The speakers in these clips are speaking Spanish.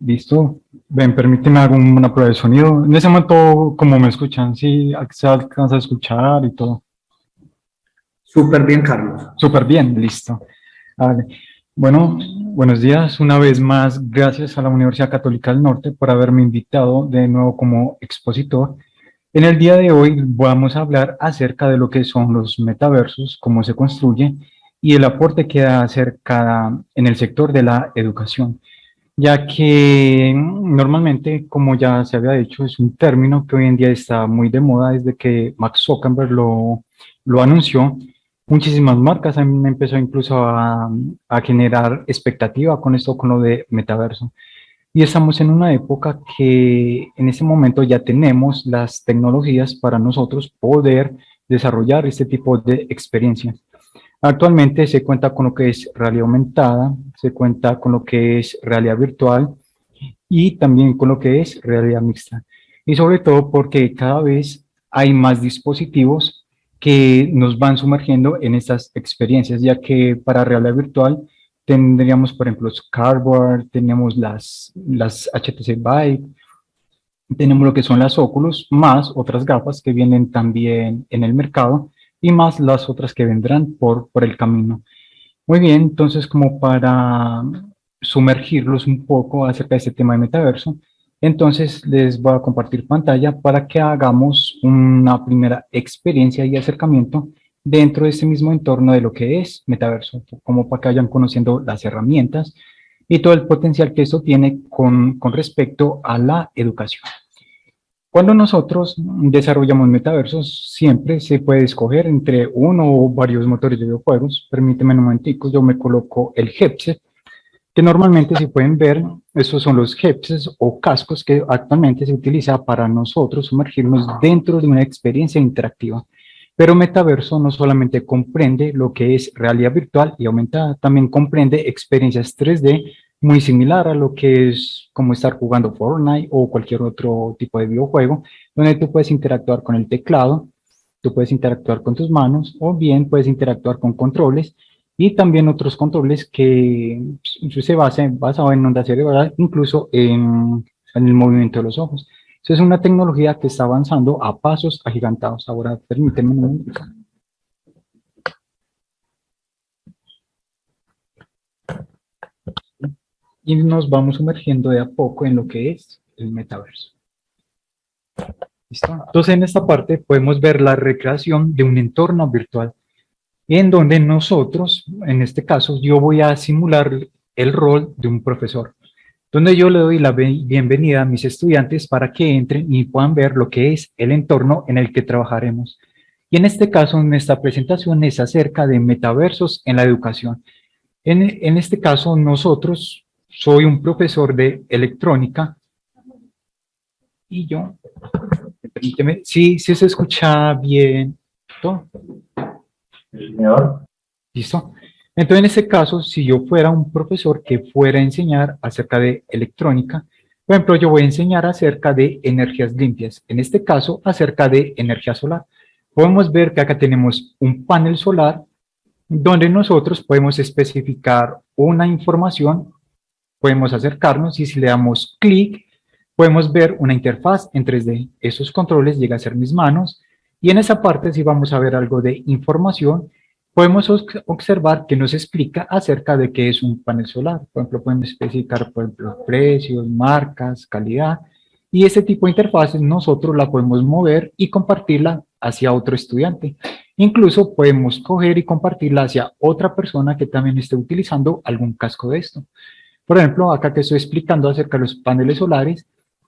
Listo. Ven, permíteme hago una prueba de sonido. En ese momento, como me escuchan, sí, se alcanza a escuchar y todo. Súper bien, Carlos. Súper bien, listo. Vale. Bueno, buenos días. Una vez más, gracias a la Universidad Católica del Norte por haberme invitado de nuevo como expositor. En el día de hoy vamos a hablar acerca de lo que son los metaversos, cómo se construye y el aporte que da acerca en el sector de la educación, ya que normalmente, como ya se había dicho, es un término que hoy en día está muy de moda desde que Mark Zuckerberg lo anunció. Muchísimas marcas han empezado incluso a generar expectativa con esto, con lo de metaverso. Y estamos en una época que en este momento ya tenemos las tecnologías para nosotros poder desarrollar este tipo de experiencias. Actualmente se cuenta con lo que es realidad aumentada, se cuenta con lo que es realidad virtual y también con lo que es realidad mixta. Y sobre todo porque cada vez hay más dispositivos que nos van sumergiendo en estas experiencias, ya que para realidad virtual tendríamos, por ejemplo, Cardboard, tenemos las HTC Vive, tenemos lo que son las Oculus, más otras gafas que vienen también en el mercado y más las otras que vendrán por el camino. Muy bien, entonces como para sumergirlos un poco acerca de este tema de metaverso, entonces les voy a compartir pantalla para que hagamos una primera experiencia y acercamiento dentro de este mismo entorno de lo que es metaverso, como para que vayan conociendo las herramientas y todo el potencial que esto tiene con respecto a la educación. Cuando nosotros desarrollamos metaversos, siempre se puede escoger entre uno o varios motores de videojuegos. Permíteme un momentico, yo me coloco el headset, que normalmente, si pueden ver, estos son los headsets o cascos que actualmente se utiliza para nosotros sumergirnos dentro de una experiencia interactiva. Pero metaverso no solamente comprende lo que es realidad virtual y aumentada, también comprende experiencias 3D muy similar a lo que es como estar jugando Fortnite o cualquier otro tipo de videojuego, donde tú puedes interactuar con el teclado, tú puedes interactuar con tus manos o bien puedes interactuar con controles y también otros controles que se basan en ondas cerebrales, incluso en el movimiento de los ojos. Eso es una tecnología que está avanzando a pasos agigantados. Ahora, permítanme un momento. Y nos vamos sumergiendo de a poco en lo que es el metaverso. ¿Listo? Entonces, en esta parte podemos ver la recreación de un entorno virtual, en donde nosotros, en este caso, yo voy a simular el rol de un profesor, donde yo le doy la bienvenida a mis estudiantes para que entren y puedan ver lo que es el entorno en el que trabajaremos. Y en este caso, en esta presentación es acerca de metaversos en la educación. En este caso, nosotros, soy un profesor de electrónica y yo, permíteme, sí se escucha bien, ¿todo? Señor. ¿Listo? Entonces, en este caso, si yo fuera un profesor que fuera a enseñar acerca de electrónica, por ejemplo, yo voy a enseñar acerca de energías limpias, en este caso, acerca de energía solar. Podemos ver que acá tenemos un panel solar donde nosotros podemos especificar una información, podemos acercarnos y si le damos clic, podemos ver una interfaz en 3D. Esos controles llegan a ser mis manos y en esa parte, si vamos a ver algo de información, podemos observar que nos explica acerca de qué es un panel solar. Por ejemplo, podemos especificar, por ejemplo, precios, marcas, calidad, y este tipo de interfaces nosotros la podemos mover y compartirla hacia otro estudiante. Incluso podemos coger y compartirla hacia otra persona que también esté utilizando algún casco de esto. Por ejemplo, acá que estoy explicando acerca de los paneles solares,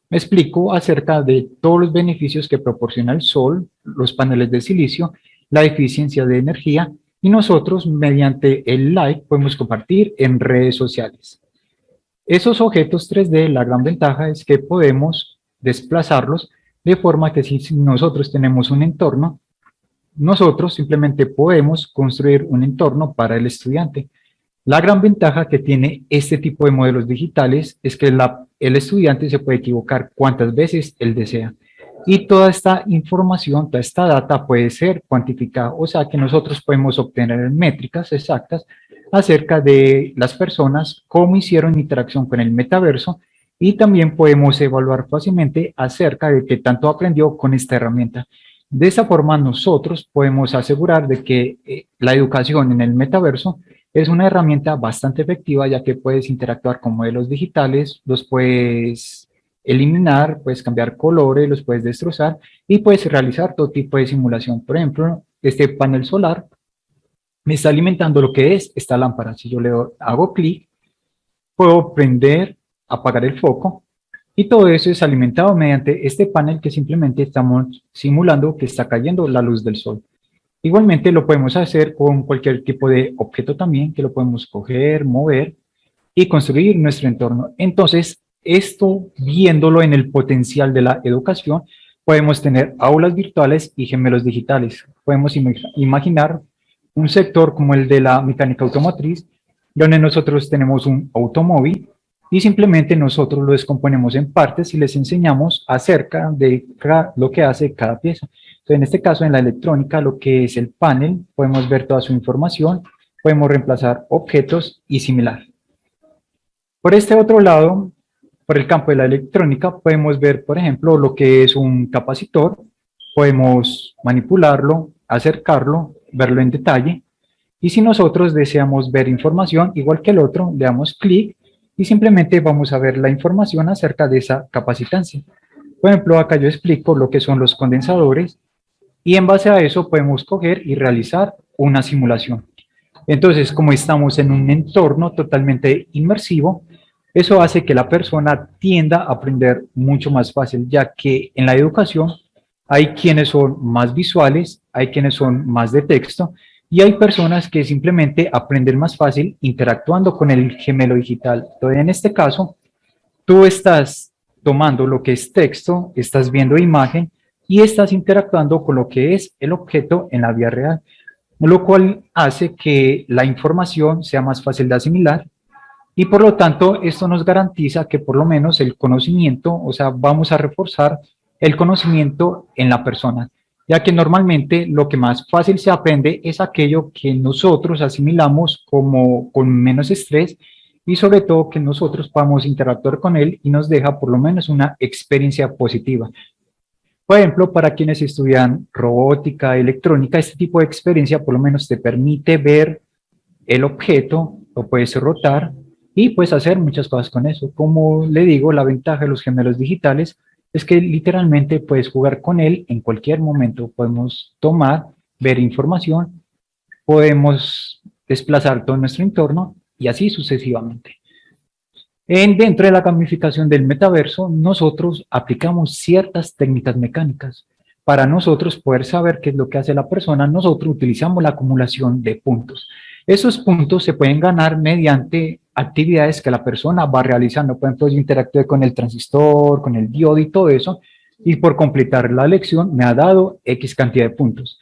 me explico acerca de todos los beneficios que proporciona el sol, los paneles de silicio, la eficiencia de energía, y nosotros mediante el like podemos compartir en redes sociales. Esos objetos 3D, la gran ventaja es que podemos desplazarlos de forma que si nosotros tenemos un entorno, nosotros simplemente podemos construir un entorno para el estudiante. La gran ventaja que tiene este tipo de modelos digitales es que el estudiante se puede equivocar cuantas veces él desea. Y toda esta información, toda esta data puede ser cuantificada, o sea que nosotros podemos obtener métricas exactas acerca de las personas, cómo hicieron interacción con el metaverso y también podemos evaluar fácilmente acerca de qué tanto aprendió con esta herramienta. De esta forma nosotros podemos asegurar de que la educación en el metaverso es una herramienta bastante efectiva, ya que puedes interactuar con modelos digitales, los puedes eliminar, puedes cambiar colores, los puedes destrozar y puedes realizar todo tipo de simulación. Por ejemplo, este panel solar me está alimentando lo que es esta lámpara. Si yo le hago clic, puedo prender, apagar el foco y todo eso es alimentado mediante este panel que simplemente estamos simulando que está cayendo la luz del sol. Igualmente lo podemos hacer con cualquier tipo de objeto también, que lo podemos coger, mover y construir nuestro entorno. Entonces, esto viéndolo en el potencial de la educación, podemos tener aulas virtuales y gemelos digitales. Podemos imaginar un sector como el de la mecánica automotriz, donde nosotros tenemos un automóvil y simplemente nosotros lo descomponemos en partes y les enseñamos acerca de lo que hace cada pieza. Entonces, en este caso, en la electrónica, lo que es el panel, podemos ver toda su información, podemos reemplazar objetos y similar. Por este otro lado, por el campo de la electrónica, podemos ver, por ejemplo, lo que es un capacitor, podemos manipularlo, acercarlo, verlo en detalle, y si nosotros deseamos ver información igual que el otro, le damos clic y simplemente vamos a ver la información acerca de esa capacitancia. Por ejemplo, acá yo explico lo que son los condensadores y en base a eso podemos coger y realizar una simulación. Entonces, como estamos en un entorno totalmente inmersivo, eso hace que la persona tienda a aprender mucho más fácil, ya que en la educación hay quienes son más visuales, hay quienes son más de texto, y hay personas que simplemente aprenden más fácil interactuando con el gemelo digital. Entonces, en este caso, tú estás tomando lo que es texto, estás viendo imagen y estás interactuando con lo que es el objeto en la vida real, lo cual hace que la información sea más fácil de asimilar y por lo tanto esto nos garantiza que por lo menos el conocimiento, o sea, vamos a reforzar el conocimiento en la persona, ya que normalmente lo que más fácil se aprende es aquello que nosotros asimilamos como con menos estrés y sobre todo que nosotros podamos interactuar con él y nos deja por lo menos una experiencia positiva. Por ejemplo, para quienes estudian robótica, electrónica, este tipo de experiencia por lo menos te permite ver el objeto, lo puedes rotar y puedes hacer muchas cosas con eso. Como le digo, la ventaja de los gemelos digitales es que literalmente puedes jugar con él en cualquier momento. Podemos tomar, ver información, podemos desplazar todo nuestro entorno y así sucesivamente. Dentro de la gamificación del metaverso, nosotros aplicamos ciertas técnicas mecánicas. Para nosotros poder saber qué es lo que hace la persona, nosotros utilizamos la acumulación de puntos. Esos puntos se pueden ganar mediante actividades que la persona va realizando. Por ejemplo, yo interactué con el transistor, con el diodo y todo eso, y por completar la lección me ha dado X cantidad de puntos.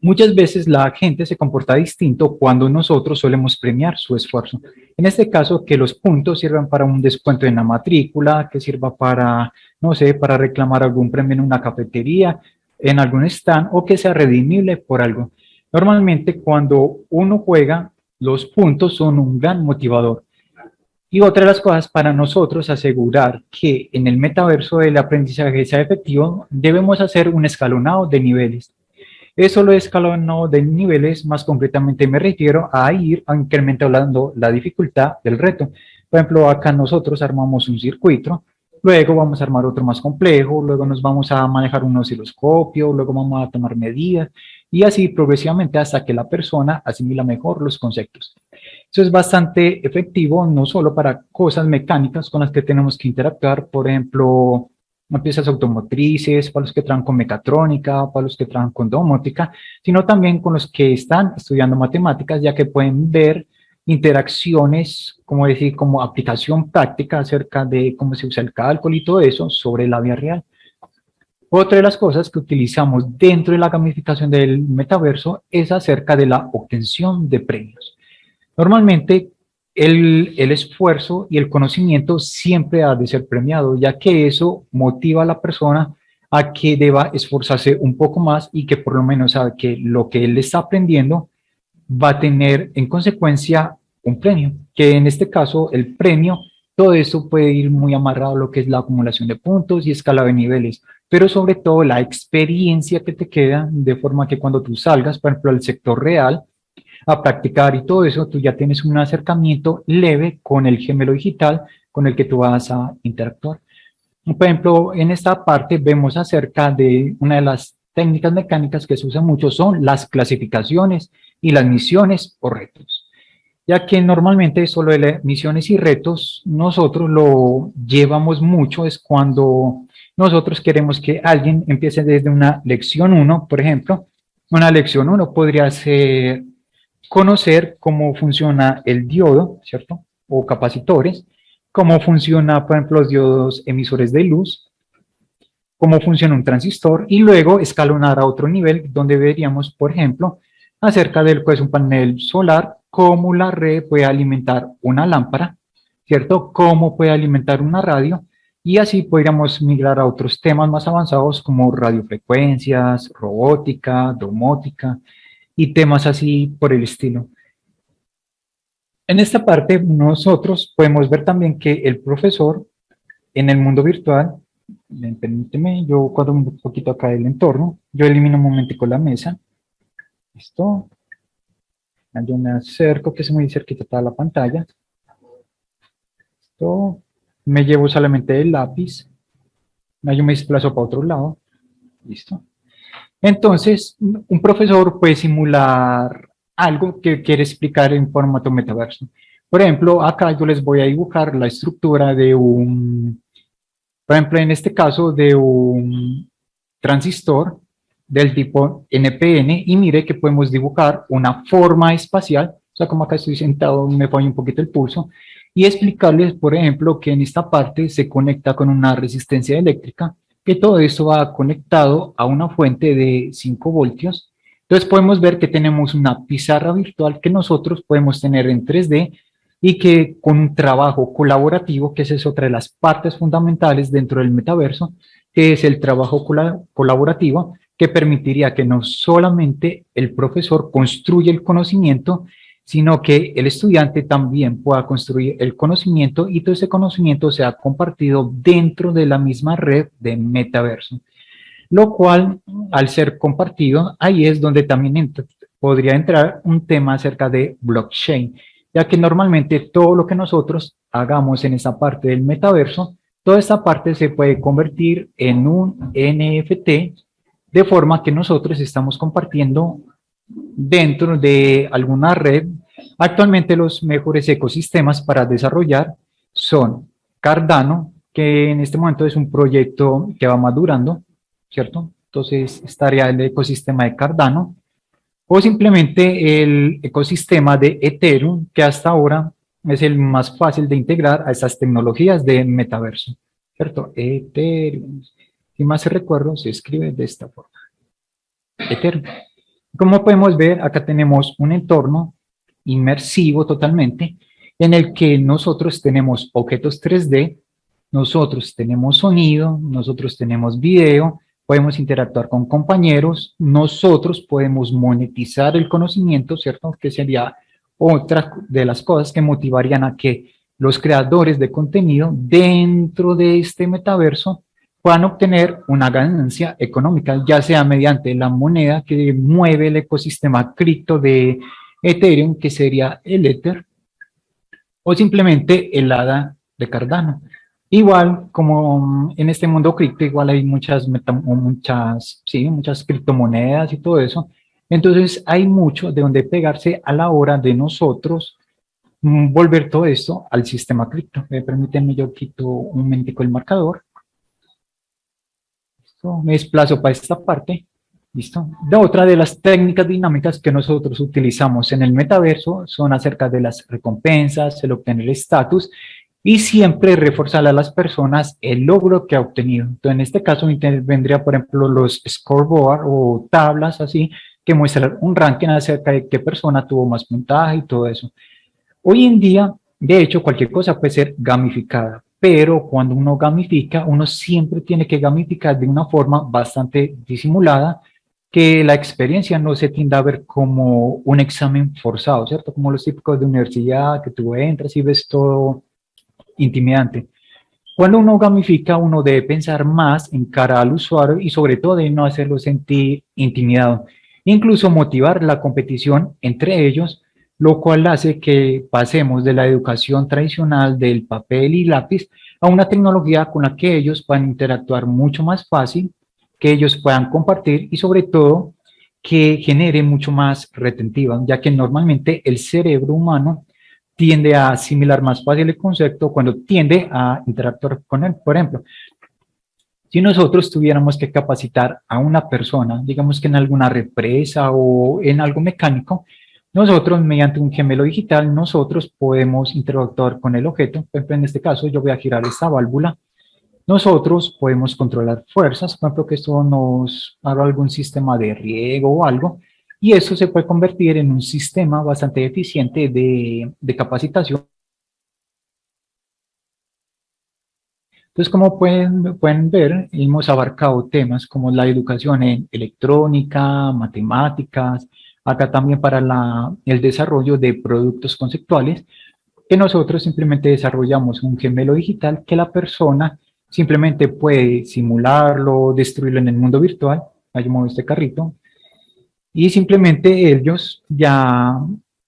Muchas veces la gente se comporta distinto cuando nosotros solemos premiar su esfuerzo. En este caso, que los puntos sirvan para un descuento en la matrícula, que sirva para, no sé, para reclamar algún premio en una cafetería, en algún stand, o que sea redimible por algo. Normalmente, cuando uno juega, los puntos son un gran motivador. Y otra de las cosas para nosotros asegurar que en el metaverso el aprendizaje sea efectivo, debemos hacer un escalonado de niveles. Eso lo escalonado de niveles, más concretamente me refiero a ir incrementando la dificultad del reto. Por ejemplo, acá nosotros armamos un circuito, luego vamos a armar otro más complejo, luego nos vamos a manejar un osciloscopio, luego vamos a tomar medidas y así progresivamente hasta que la persona asimila mejor los conceptos. Eso es bastante efectivo, no solo para cosas mecánicas con las que tenemos que interactuar, por ejemplo, piezas automotrices, para los que trabajan con mecatrónica, para los que trabajan con domótica, sino también con los que están estudiando matemáticas, ya que pueden ver interacciones, como decir, como aplicación práctica acerca de cómo se usa el cálculo y todo eso sobre la vida real. Otra de las cosas que utilizamos dentro de la gamificación del metaverso es acerca de la obtención de premios. Normalmente, el esfuerzo y el conocimiento siempre ha de ser premiado, ya que eso motiva a la persona a que deba esforzarse un poco más y que por lo menos sabe que lo que él está aprendiendo va a tener en consecuencia un premio, que en este caso el premio Todo eso puede ir muy amarrado a lo que es la acumulación de puntos y escala de niveles, pero sobre todo la experiencia que te queda, de forma que cuando tú salgas, por ejemplo, al sector real, a practicar y todo eso, tú ya tienes un acercamiento leve con el gemelo digital con el que tú vas a interactuar. Por ejemplo, en esta parte vemos acerca de una de las técnicas mecánicas que se usa mucho son las clasificaciones y las misiones o retos, ya que normalmente solo de misiones y retos nosotros lo llevamos mucho es cuando nosotros queremos que alguien empiece desde una lección uno, por ejemplo. Una lección uno podría ser conocer cómo funciona el diodo, ¿cierto? O capacitores, cómo funciona, por ejemplo, los diodos emisores de luz, cómo funciona un transistor y luego escalonar a otro nivel donde veríamos, por ejemplo, acerca del pues, un panel solar, cómo la red puede alimentar una lámpara, ¿cierto? Cómo puede alimentar una radio y así podríamos migrar a otros temas más avanzados como radiofrecuencias, robótica, domótica y temas así por el estilo. En esta parte nosotros podemos ver también que el profesor en el mundo virtual, permíteme, yo cuadro un poquito acá el entorno, yo elimino un momentico la mesa, listo, yo me acerco que es muy cerquita toda la pantalla, listo, me llevo solamente el lápiz, yo me desplazo para otro lado, listo. Entonces, un profesor puede simular algo que quiere explicar en formato metaverso. Por ejemplo, acá yo les voy a dibujar la estructura de un, por ejemplo, en este caso, de un transistor del tipo NPN y mire que podemos dibujar una forma espacial, o sea, como acá estoy sentado, me pone un poquito el pulso, y explicarles, por ejemplo, que en esta parte se conecta con una resistencia eléctrica, que todo esto va conectado a una fuente de 5 voltios. Entonces podemos ver que tenemos una pizarra virtual que nosotros podemos tener en 3D y que con un trabajo colaborativo, que esa es otra de las partes fundamentales dentro del metaverso, que es el trabajo colaborativo, que permitiría que no solamente el profesor construya el conocimiento, sino que el estudiante también pueda construir el conocimiento y todo ese conocimiento sea compartido dentro de la misma red de metaverso. Lo cual, al ser compartido, ahí es donde también podría entrar un tema acerca de blockchain, ya que normalmente todo lo que nosotros hagamos en esa parte del metaverso, toda esta parte se puede convertir en un NFT, de forma que nosotros estamos compartiendo dentro de alguna red. Actualmente los mejores ecosistemas para desarrollar son Cardano, que en este momento es un proyecto que va madurando, ¿cierto? Entonces estaría el ecosistema de Cardano, o simplemente el ecosistema de Ethereum, que hasta ahora es el más fácil de integrar a estas tecnologías de metaverso, ¿cierto? Ethereum, si más se recuerdo, se escribe de esta forma, Ethereum. Como podemos ver, acá tenemos un entorno inmersivo totalmente, en el que nosotros tenemos objetos 3D, nosotros tenemos sonido, nosotros tenemos video, podemos interactuar con compañeros, nosotros podemos monetizar el conocimiento, ¿cierto? Que sería otra de las cosas que motivarían a que los creadores de contenido dentro de este metaverso puedan obtener una ganancia económica, ya sea mediante la moneda que mueve el ecosistema cripto de Ethereum, que sería el Ether, o simplemente el ADA de Cardano. Igual, como en este mundo cripto, igual hay muchas criptomonedas y todo eso. Entonces, hay mucho de donde pegarse a la hora de nosotros volver todo esto al sistema cripto. Permítanme, yo quito un momentico el marcador. Listo, me desplazo para esta parte. ¿Listo? Otra de las técnicas dinámicas que nosotros utilizamos en el metaverso son acerca de las recompensas, el obtener estatus y siempre reforzar a las personas el logro que ha obtenido. Entonces, en este caso vendría, por ejemplo, los scoreboard o tablas así que muestran un ranking acerca de qué persona tuvo más puntaje y todo eso. Hoy en día, de hecho, cualquier cosa puede ser gamificada, pero cuando uno gamifica, uno siempre tiene que gamificar de una forma bastante disimulada, que la experiencia no se tienda a ver como un examen forzado, ¿cierto? Como los típicos de universidad, que tú entras y ves todo intimidante. Cuando uno gamifica, uno debe pensar más en cara al usuario y sobre todo de no hacerlo sentir intimidado. Incluso motivar la competición entre ellos, lo cual hace que pasemos de la educación tradicional del papel y lápiz a una tecnología con la que ellos puedan interactuar mucho más fácil, que ellos puedan compartir y sobre todo que genere mucho más retentiva, ya que normalmente el cerebro humano tiende a asimilar más fácil el concepto cuando tiende a interactuar con él. Por ejemplo, si nosotros tuviéramos que capacitar a una persona, digamos que en alguna represa o en algo mecánico, nosotros mediante un gemelo digital, nosotros podemos interactuar con el objeto. Por ejemplo, en este caso yo voy a girar esta válvula. Nosotros podemos controlar fuerzas, por ejemplo, que esto nos haga algún sistema de riego o algo, y eso se puede convertir en un sistema bastante eficiente de capacitación. Entonces, como pueden ver, hemos abarcado temas como la educación en electrónica, matemáticas, acá también para el desarrollo de productos conceptuales, que nosotros simplemente desarrollamos un gemelo digital que la persona simplemente puede simularlo, destruirlo en el mundo virtual. Ahí muevo este carrito. Y simplemente ellos ya,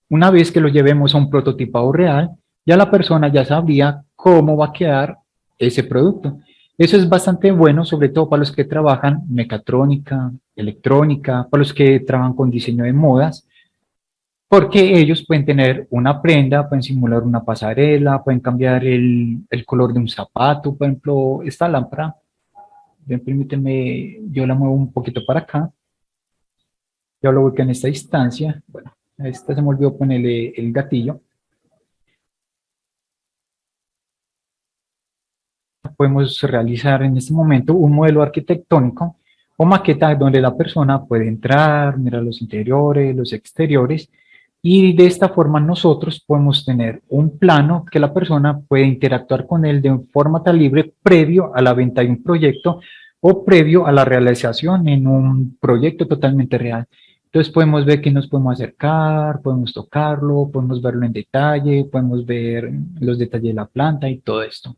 una vez que lo llevemos a un prototipado real, ya la persona ya sabría cómo va a quedar ese producto. Eso es bastante bueno, sobre todo para los que trabajan mecatrónica, electrónica, para los que trabajan con diseño de modas, porque ellos pueden tener una prenda, pueden simular una pasarela, pueden cambiar el color de un zapato, por ejemplo, esta lámpara, permíteme, yo la muevo un poquito para acá, yo lo ubico en esta instancia, bueno, esta se me olvidó ponerle el gatillo. Podemos realizar en este momento un modelo arquitectónico o maqueta donde la persona puede entrar, mirar los interiores, los exteriores, y de esta forma nosotros podemos tener un plano que la persona puede interactuar con él de forma tan libre previo a la venta de un proyecto o previo a la realización en un proyecto totalmente real. Entonces podemos ver que nos podemos acercar, podemos tocarlo, podemos verlo en detalle, podemos ver los detalles de la planta y todo esto.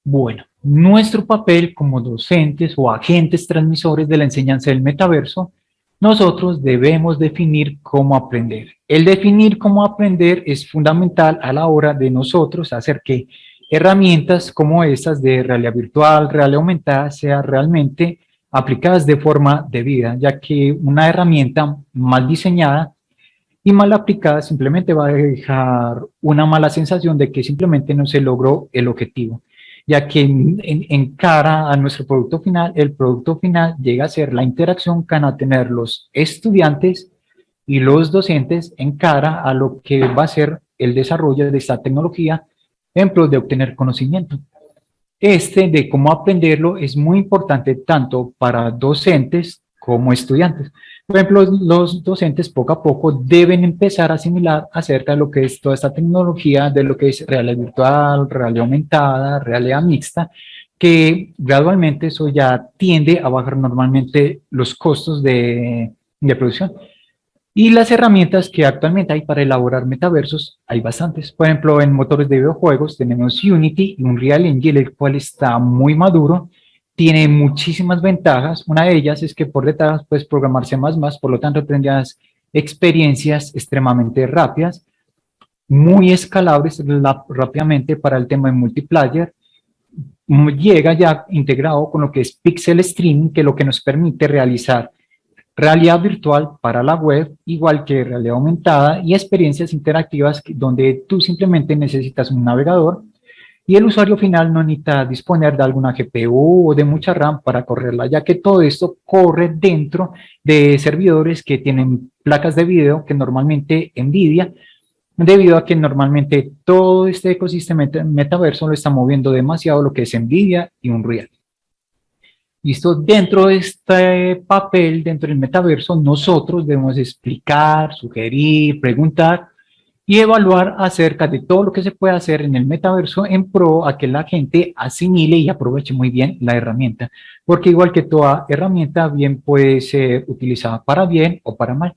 Bueno, nuestro papel como docentes o agentes transmisores de la enseñanza del metaverso, nosotros debemos definir cómo aprender. El definir cómo aprender es fundamental a la hora de nosotros hacer que herramientas como estas de realidad virtual, realidad aumentada, sean realmente aplicadas de forma debida, ya que una herramienta mal diseñada y mal aplicada simplemente va a dejar una mala sensación de que simplemente no se logró el objetivo, ya que en cara a nuestro producto final, el producto final llega a ser la interacción que van a tener los estudiantes y los docentes en cara a lo que va a ser el desarrollo de esta tecnología en pro de obtener conocimiento. De cómo aprenderlo es muy importante tanto para docentes como estudiantes. Por ejemplo, los docentes poco a poco deben empezar a asimilar acerca de lo que es toda esta tecnología, de lo que es realidad virtual, realidad aumentada, realidad mixta, que gradualmente eso ya tiende a bajar normalmente los costos de producción. Y las herramientas que actualmente hay para elaborar metaversos, hay bastantes. Por ejemplo, en motores de videojuegos tenemos Unity y Unreal Engine, el cual está muy maduro, tiene muchísimas ventajas. Una de ellas es que por detrás puedes programar C++, por lo tanto tendrías experiencias extremadamente rápidas, muy escalables rápidamente para el tema de multiplayer. Llega ya integrado con lo que es Pixel Streaming, que es lo que nos permite realizar realidad virtual para la web, igual que realidad aumentada y experiencias interactivas donde tú simplemente necesitas un navegador y el usuario final no necesita disponer de alguna GPU o de mucha RAM para correrla, ya que todo esto corre dentro de servidores que tienen placas de video que normalmente NVIDIA, debido a que normalmente todo este ecosistema metaverso lo está moviendo demasiado lo que es NVIDIA y Unreal. Listo, dentro de este papel, dentro del metaverso, nosotros debemos explicar, sugerir, preguntar y evaluar acerca de todo lo que se puede hacer en el metaverso en pro a que la gente asimile y aproveche muy bien la herramienta, porque igual que toda herramienta bien puede ser utilizada para bien o para mal.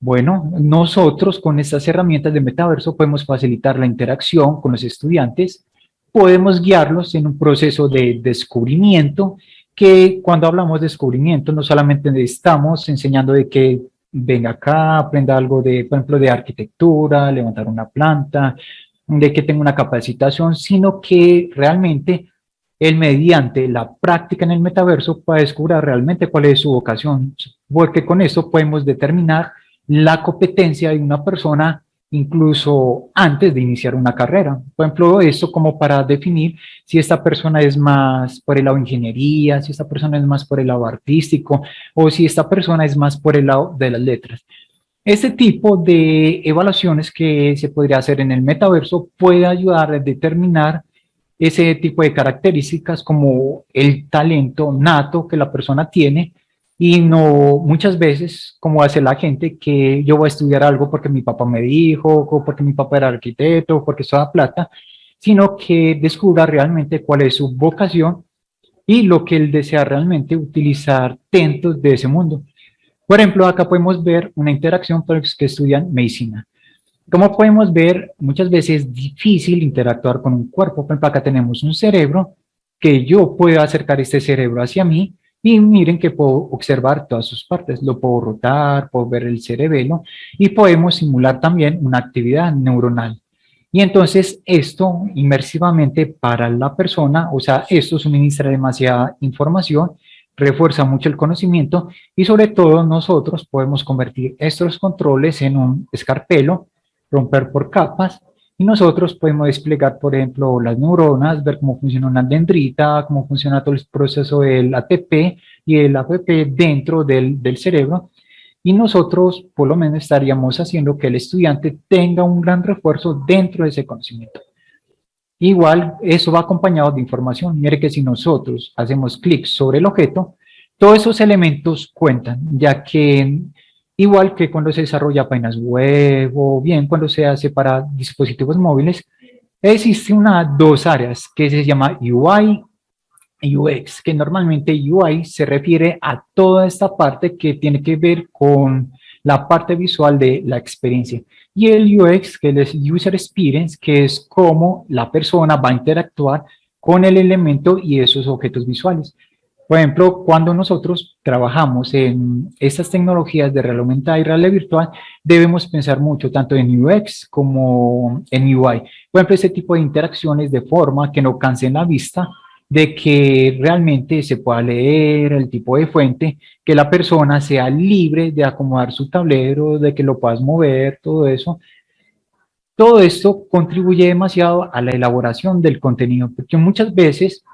Bueno, nosotros con estas herramientas de metaverso podemos facilitar la interacción con los estudiantes, podemos guiarlos en un proceso de descubrimiento, que cuando hablamos de descubrimiento no solamente estamos enseñando de que venga acá, aprenda algo de, por ejemplo, de arquitectura, levantar una planta, de que tenga una capacitación, sino que realmente él mediante la práctica en el metaverso puede descubrir realmente cuál es su vocación, porque con eso podemos determinar la competencia de una persona incluso antes de iniciar una carrera. Por ejemplo, esto como para definir si esta persona es más por el lado de ingeniería, si esta persona es más por el lado artístico o si esta persona es más por el lado de las letras. Este tipo de evaluaciones que se podría hacer en el metaverso puede ayudar a determinar ese tipo de características como el talento nato que la persona tiene y no muchas veces como hace la gente que yo voy a estudiar algo porque mi papá me dijo o porque mi papá era arquitecto o porque eso da plata, sino que descubra realmente cuál es su vocación y lo que él desea realmente utilizar dentro de ese mundo. Por ejemplo, acá podemos ver una interacción para los que estudian medicina. Como podemos ver, muchas veces es difícil interactuar con un cuerpo. Por ejemplo, acá tenemos un cerebro que yo puedo acercar este cerebro hacia mí y miren que puedo observar todas sus partes. Lo puedo rotar, puedo ver el cerebelo y podemos simular también una actividad neuronal. Y entonces esto inmersivamente para la persona, o sea, esto suministra demasiada información, refuerza mucho el conocimiento y sobre todo nosotros podemos convertir estos controles en un escarpelo, romper por capas, y nosotros podemos desplegar, por ejemplo, las neuronas, ver cómo funciona una dendrita, cómo funciona todo el proceso del ATP y el APP dentro del cerebro, y nosotros por lo menos estaríamos haciendo que el estudiante tenga un gran refuerzo dentro de ese conocimiento. Igual, eso va acompañado de información. Mire que si nosotros hacemos clic sobre el objeto, todos esos elementos cuentan, ya que igual que cuando se desarrolla páginas web o bien cuando se hace para dispositivos móviles, existe dos áreas que se llama UI y UX, que normalmente UI se refiere a toda esta parte que tiene que ver con la parte visual de la experiencia. Y el UX, que es User Experience, que es cómo la persona va a interactuar con el elemento y esos objetos visuales. Por ejemplo, cuando nosotros trabajamos en estas tecnologías de realidad aumentada y realidad virtual, debemos pensar mucho tanto en UX como en UI. Por ejemplo, este tipo de interacciones de forma que no cansen la vista, de que realmente se pueda leer el tipo de fuente, que la persona sea libre de acomodar su tablero, de que lo puedas mover, todo eso. Todo esto contribuye demasiado a la elaboración del contenido, porque muchas veces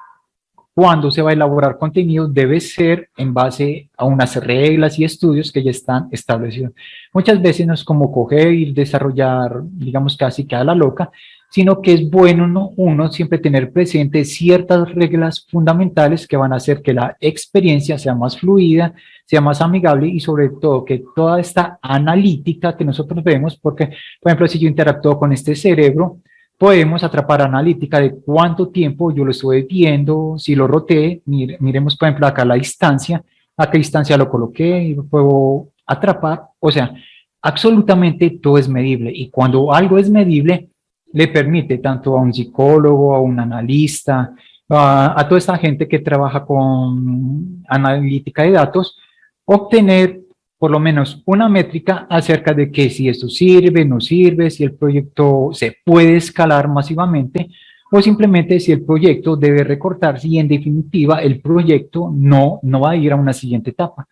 cuando se va a elaborar contenido debe ser en base a unas reglas y estudios que ya están establecidos. Muchas veces no es como coger y desarrollar, digamos, casi que a la loca, sino que es bueno uno siempre tener presente ciertas reglas fundamentales que van a hacer que la experiencia sea más fluida, sea más amigable y sobre todo que toda esta analítica que nosotros vemos, porque, por ejemplo, si yo interactúo con este cerebro, podemos atrapar analítica de cuánto tiempo yo lo estuve viendo, si lo roté, miremos por ejemplo acá la distancia, a qué distancia lo coloqué y lo puedo atrapar, o sea, absolutamente todo es medible y cuando algo es medible le permite tanto a un psicólogo, a un analista, a toda esta gente que trabaja con analítica de datos, obtener por lo menos una métrica acerca de que si esto sirve, no sirve, si el proyecto se puede escalar masivamente o simplemente si el proyecto debe recortarse y en definitiva el proyecto no va a ir a una siguiente etapa.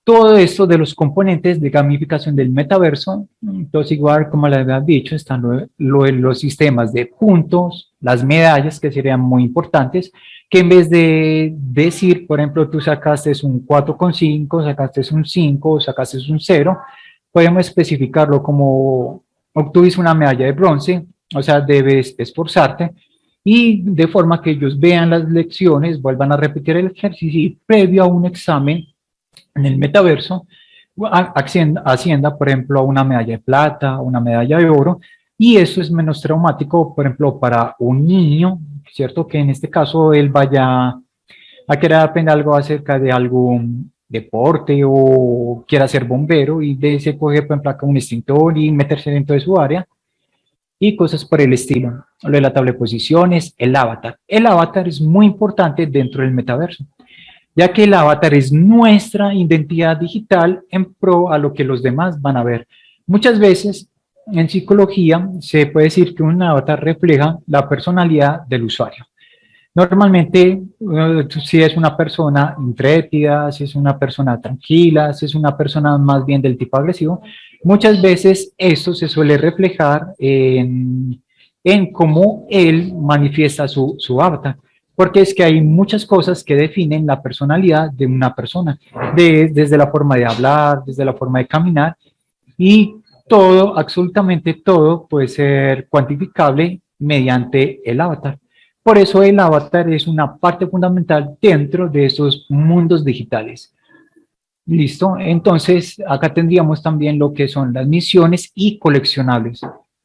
Todo esto de los componentes de gamificación del metaverso, entonces igual como les había dicho, están los sistemas de puntos, las medallas que serían muy importantes, que en vez de decir, por ejemplo, tú sacaste un 4,5, sacaste un 5, sacaste un 0, podemos especificarlo como obtuviste una medalla de bronce, o sea, debes esforzarte, y de forma que ellos vean las lecciones, vuelvan a repetir el ejercicio y previo a un examen en el metaverso, ascienda, por ejemplo, a una medalla de plata, una medalla de oro, y eso es menos traumático, por ejemplo, para un niño, ¿cierto? Que en este caso él vaya a querer aprender algo acerca de algo deporte o quiera ser bombero y de ese coge, por ejemplo, acá un extintor y meterse dentro de su área y cosas por el estilo. Lo de la tabla de posiciones, el avatar. El avatar es muy importante dentro del metaverso, ya que el avatar es nuestra identidad digital en pro a lo que los demás van a ver. Muchas veces en psicología se puede decir que un avatar refleja la personalidad del usuario. Normalmente, si es una persona intrépida, si es una persona tranquila, si es una persona más bien del tipo agresivo, muchas veces esto se suele reflejar en cómo él manifiesta su avatar, porque es que hay muchas cosas que definen la personalidad de una persona, desde la forma de hablar, desde la forma de caminar, y todo, absolutamente todo, puede ser cuantificable mediante el avatar. Por eso el avatar es una parte fundamental dentro de esos mundos digitales. Listo, entonces acá tendríamos también lo que son las misiones y coleccionables.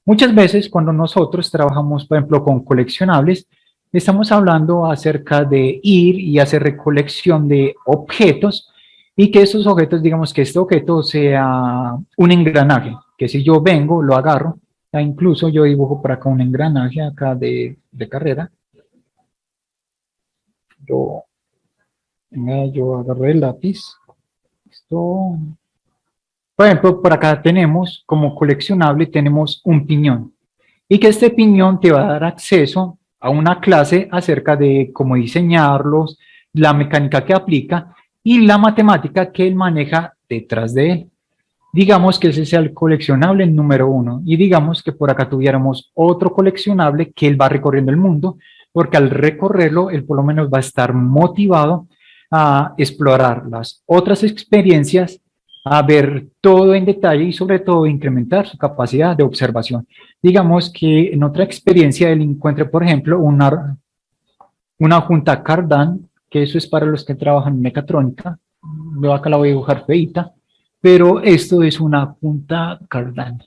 Muchas veces cuando nosotros trabajamos, por ejemplo, con coleccionables, estamos hablando acerca de ir y hacer recolección de objetos y que esos objetos, digamos que este objeto sea un engranaje, que si yo vengo, lo agarro, incluso yo dibujo por acá un engranaje acá de carrera. Yo agarré el lápiz. Esto, por ejemplo, por acá tenemos como coleccionable, tenemos un piñón. Y que este piñón te va a dar acceso a una clase acerca de cómo diseñarlos, la mecánica que aplica y la matemática que él maneja detrás de él. Digamos que ese sea el coleccionable número 1 y digamos que por acá tuviéramos otro coleccionable que él va recorriendo el mundo, porque al recorrerlo, él por lo menos va a estar motivado a explorar las otras experiencias, a ver todo en detalle y sobre todo incrementar su capacidad de observación. Digamos que en otra experiencia él encuentre, por ejemplo, una junta Cardan, que eso es para los que trabajan en mecatrónica. Yo acá la voy a dibujar feita, pero esto es una junta Cardan,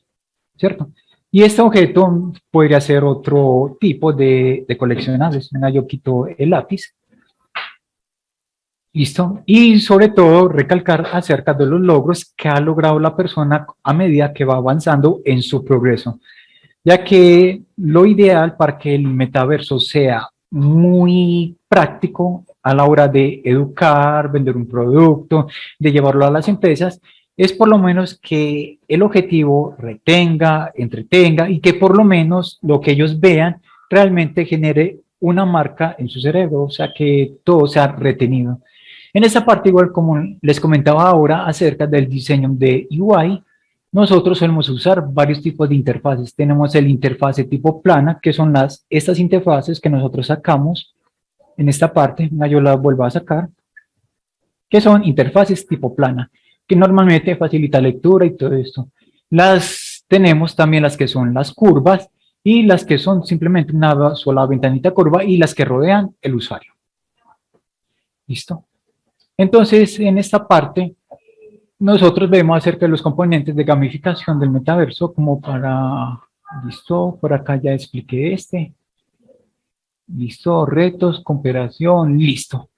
¿cierto? Y este objeto podría ser otro tipo de coleccionables. Venga, yo quito el lápiz. Listo. Y sobre todo recalcar acerca de los logros que ha logrado la persona a medida que va avanzando en su progreso. Ya que lo ideal para que el metaverso sea muy práctico a la hora de educar, vender un producto, de llevarlo a las empresas, es por lo menos que el objetivo retenga, entretenga y que por lo menos lo que ellos vean realmente genere una marca en su cerebro, o sea, que todo sea retenido. En esta parte, igual como les comentaba ahora acerca del diseño de UI, nosotros solemos usar varios tipos de interfaces. Tenemos el interfase tipo plana, que son estas interfaces que nosotros sacamos en esta parte, yo la vuelvo a sacar, que son interfaces tipo plana, que normalmente facilita lectura y todo esto. Tenemos también las que son las curvas y las que son simplemente una sola ventanita curva y las que rodean el usuario. ¿Listo? Entonces, en esta parte, nosotros vemos acerca de los componentes de gamificación del metaverso, como para, listo, por acá ya expliqué listo, retos, cooperación, listo.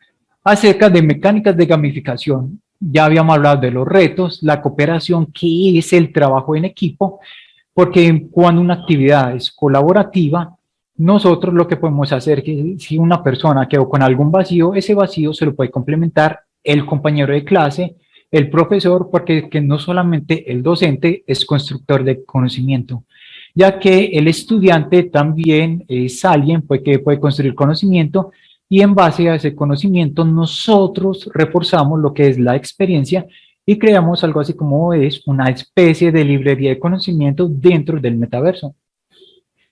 Acerca de mecánicas de gamificación, ya habíamos hablado de los retos, la cooperación, que es el trabajo en equipo, porque cuando una actividad es colaborativa, nosotros lo que podemos hacer es que si una persona quedó con algún vacío, ese vacío se lo puede complementar el compañero de clase, el profesor, porque que no solamente el docente es constructor de conocimiento, ya que el estudiante también es alguien que puede construir conocimiento y en base a ese conocimiento nosotros reforzamos lo que es la experiencia y creamos algo así como es una especie de librería de conocimiento dentro del metaverso,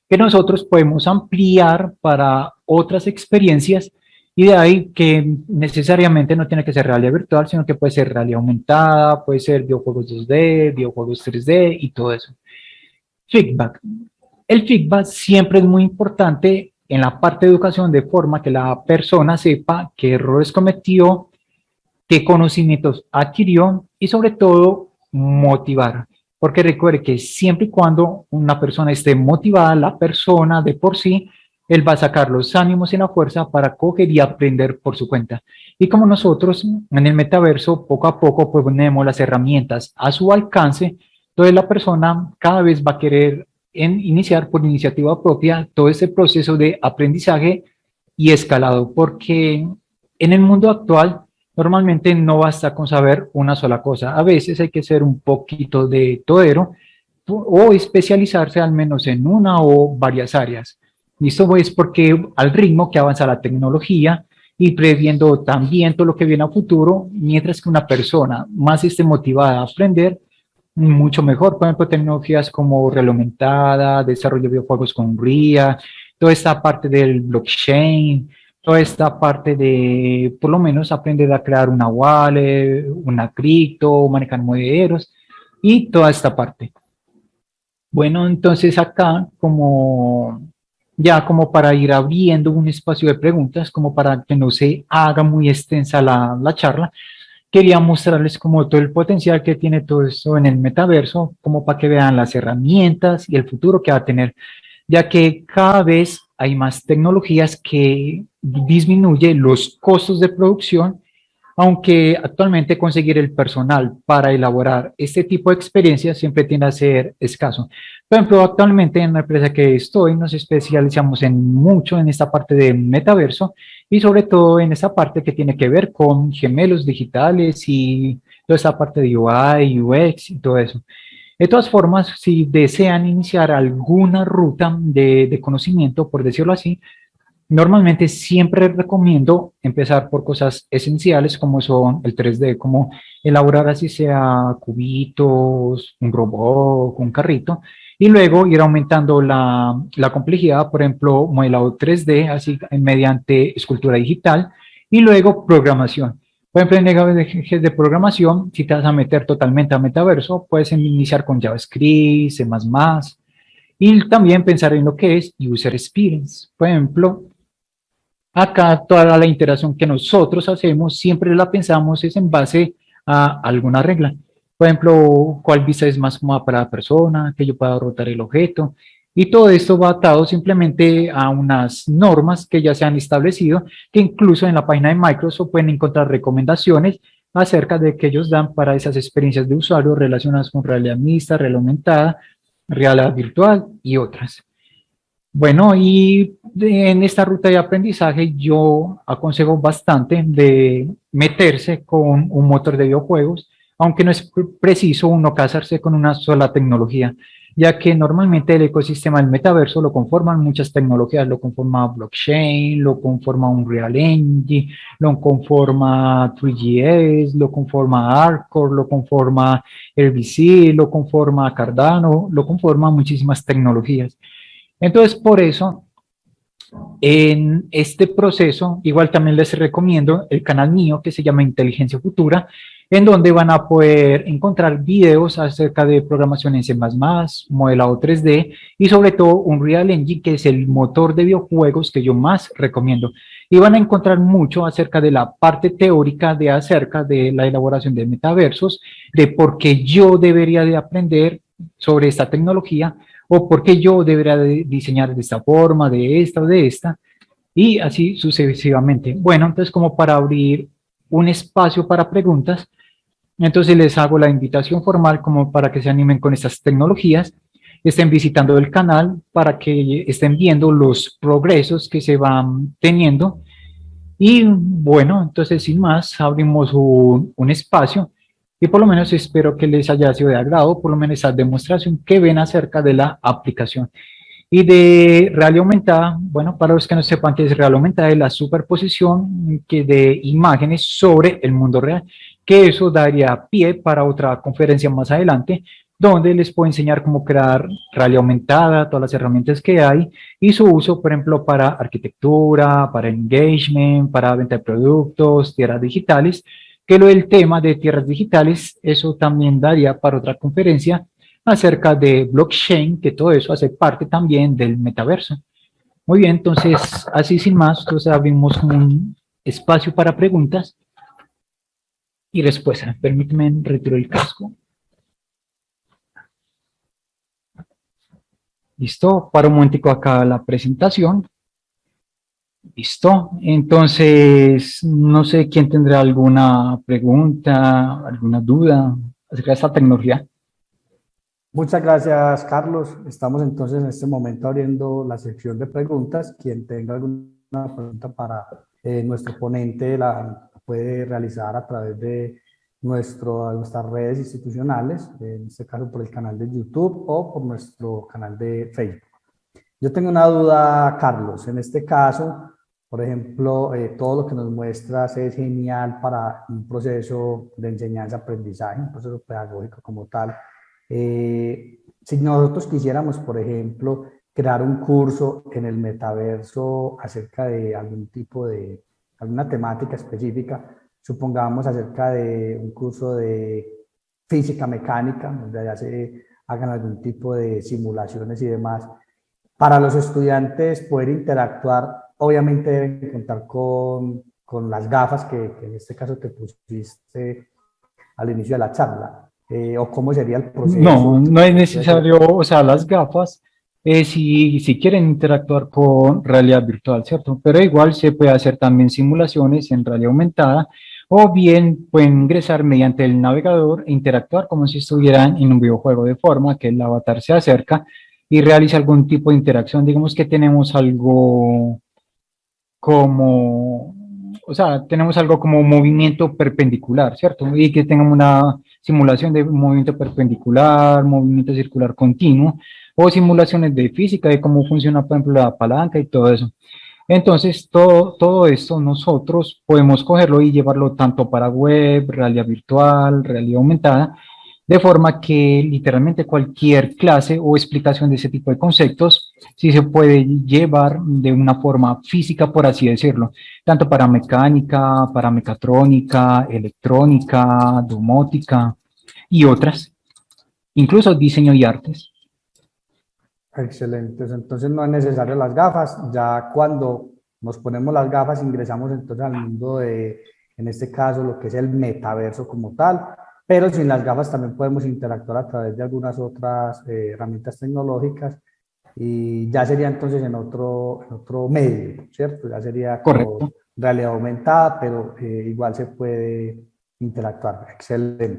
que nosotros podemos ampliar para otras experiencias y de ahí que necesariamente no tiene que ser realidad virtual, sino que puede ser realidad aumentada, puede ser videojuegos 2D, videojuegos 3D y todo eso. Feedback. El feedback siempre es muy importante en la parte de educación de forma que la persona sepa qué errores cometió, qué conocimientos adquirió y sobre todo motivar. Porque recuerde que siempre y cuando una persona esté motivada, la persona de por sí él va a sacar los ánimos y la fuerza para coger y aprender por su cuenta. Y como nosotros en el metaverso, poco a poco pues, ponemos las herramientas a su alcance, entonces la persona cada vez va a querer iniciar por iniciativa propia todo ese proceso de aprendizaje y escalado, porque en el mundo actual normalmente no basta con saber una sola cosa, a veces hay que ser un poquito de todero o especializarse al menos en una o varias áreas. Y esto es porque al ritmo que avanza la tecnología y previendo también todo lo que viene a futuro, mientras que una persona más esté motivada a aprender, mucho mejor. Por ejemplo, tecnologías como realidad aumentada, desarrollo de videojuegos con RIA, toda esta parte del blockchain, toda esta parte de, por lo menos, aprender a crear una wallet, una cripto, manejar monederos y toda esta parte. Bueno, entonces acá, como ya como para ir abriendo un espacio de preguntas, como para que no se haga muy extensa la charla, quería mostrarles como todo el potencial que tiene todo esto en el metaverso, como para que vean las herramientas y el futuro que va a tener, ya que cada vez hay más tecnologías que disminuyen los costos de producción, aunque actualmente conseguir el personal para elaborar este tipo de experiencias siempre tiende a ser escaso. Por ejemplo, actualmente en la empresa que estoy nos especializamos en mucho en esta parte de metaverso y sobre todo en esta parte que tiene que ver con gemelos digitales y toda esta parte de UI, UX y todo eso. De todas formas, si desean iniciar alguna ruta de conocimiento, por decirlo así, normalmente siempre recomiendo empezar por cosas esenciales como son el 3D, como elaborar así sea cubitos, un robot, un carrito, y luego ir aumentando la complejidad, por ejemplo, modelado 3D, así mediante escultura digital, y luego programación. Por ejemplo, en lenguajes de programación, si te vas a meter totalmente a metaverso, puedes iniciar con JavaScript, C++, y también pensar en lo que es User Experience. Por ejemplo, acá toda la interacción que nosotros hacemos siempre la pensamos es en base a alguna regla. Por ejemplo, cuál vista es más cómoda para la persona, que yo pueda rotar el objeto. Y todo esto va atado simplemente a unas normas que ya se han establecido, que incluso en la página de Microsoft pueden encontrar recomendaciones acerca de que ellos dan para esas experiencias de usuario relacionadas con realidad mixta, realidad aumentada, realidad virtual y otras. Bueno, y en esta ruta de aprendizaje yo aconsejo bastante de meterse con un motor de videojuegos, aunque no es preciso uno casarse con una sola tecnología, ya que normalmente el ecosistema del metaverso lo conforman muchas tecnologías, lo conforma blockchain, lo conforma Unreal Engine, lo conforma 3GS, lo conforma Arcor, lo conforma RBC, lo conforma Cardano, lo conforma muchísimas tecnologías. Entonces, por eso, en este proceso, igual también les recomiendo el canal mío que se llama Inteligencia Futura, en donde van a poder encontrar videos acerca de programación en C++, modelado 3D y sobre todo Unreal Engine, que es el motor de videojuegos que yo más recomiendo. Y van a encontrar mucho acerca de la parte teórica de acerca de la elaboración de metaversos, de por qué yo debería de aprender sobre esta tecnología o por qué yo debería de diseñar de esta forma, de esta o de esta, y así sucesivamente. Bueno, entonces como para abrir un espacio para preguntas, entonces les hago la invitación formal como para que se animen con estas tecnologías, estén visitando el canal para que estén viendo los progresos que se van teniendo. Y bueno, entonces sin más, abrimos un espacio y por lo menos espero que les haya sido de agrado, por lo menos esa demostración que ven acerca de la aplicación. Y de realidad aumentada, bueno, para los que no sepan qué es realidad aumentada, es la superposición de imágenes sobre el mundo real, que eso daría pie para otra conferencia más adelante, donde les puedo enseñar cómo crear realidad aumentada, todas las herramientas que hay, y su uso, por ejemplo, para arquitectura, para engagement, para venta de productos, tierras digitales, que lo del tema de tierras digitales, eso también daría para otra conferencia acerca de blockchain, que todo eso hace parte también del metaverso. Muy bien, entonces, así sin más, entonces abrimos un espacio para preguntas y respuestas. Permíteme retiro el casco. Listo, para un momentico acá la presentación. Listo. Entonces, no sé quién tendrá alguna pregunta, alguna duda acerca de esta tecnología. Muchas gracias, Carlos. Estamos entonces en este momento abriendo la sección de preguntas. Quien tenga alguna pregunta para nuestro ponente la puede realizar a través de nuestras redes institucionales, en este caso por el canal de YouTube o por nuestro canal de Facebook. Yo tengo una duda, Carlos. En este caso, por ejemplo, todo lo que nos muestras es genial para un proceso de enseñanza-aprendizaje, un proceso pedagógico como tal. Si nosotros quisiéramos, por ejemplo, crear un curso en el metaverso acerca de algún tipo de, alguna temática específica, supongamos acerca de un curso de física mecánica, donde ya se hagan algún tipo de simulaciones y demás, para los estudiantes poder interactuar, obviamente deben contar con las gafas que en este caso te pusiste al inicio de la charla. O cómo sería el No, proceso. no es necesario, o sea, las gafas, si quieren interactuar con realidad virtual, ¿cierto? Pero igual se puede hacer también simulaciones en realidad aumentada, o bien pueden ingresar mediante el navegador e interactuar como si estuvieran en un videojuego, de forma que el avatar se acerca y realiza algún tipo de interacción. Digamos que tenemos algo como, o sea, tenemos algo como movimiento perpendicular, ¿cierto? Y que tengamos una simulación de movimiento perpendicular, movimiento circular continuo, o simulaciones de física, de cómo funciona, por ejemplo, la palanca y todo eso. Entonces, todo esto nosotros podemos cogerlo y llevarlo tanto para web, realidad virtual, realidad aumentada, de forma que literalmente cualquier clase o explicación de ese tipo de conceptos sí se puede llevar de una forma física, por así decirlo, tanto para mecánica, para mecatrónica, electrónica, domótica y otras, incluso diseño y artes. Excelente. Entonces no es necesario las gafas. Ya cuando nos ponemos las gafas ingresamos entonces al mundo de, en este caso, lo que es el metaverso como tal. Pero sin las gafas también podemos interactuar a través de algunas otras herramientas tecnológicas y ya sería entonces en otro medio, ¿cierto? Ya sería con Correcto. realidad aumentada, pero igual se puede interactuar. Excelente.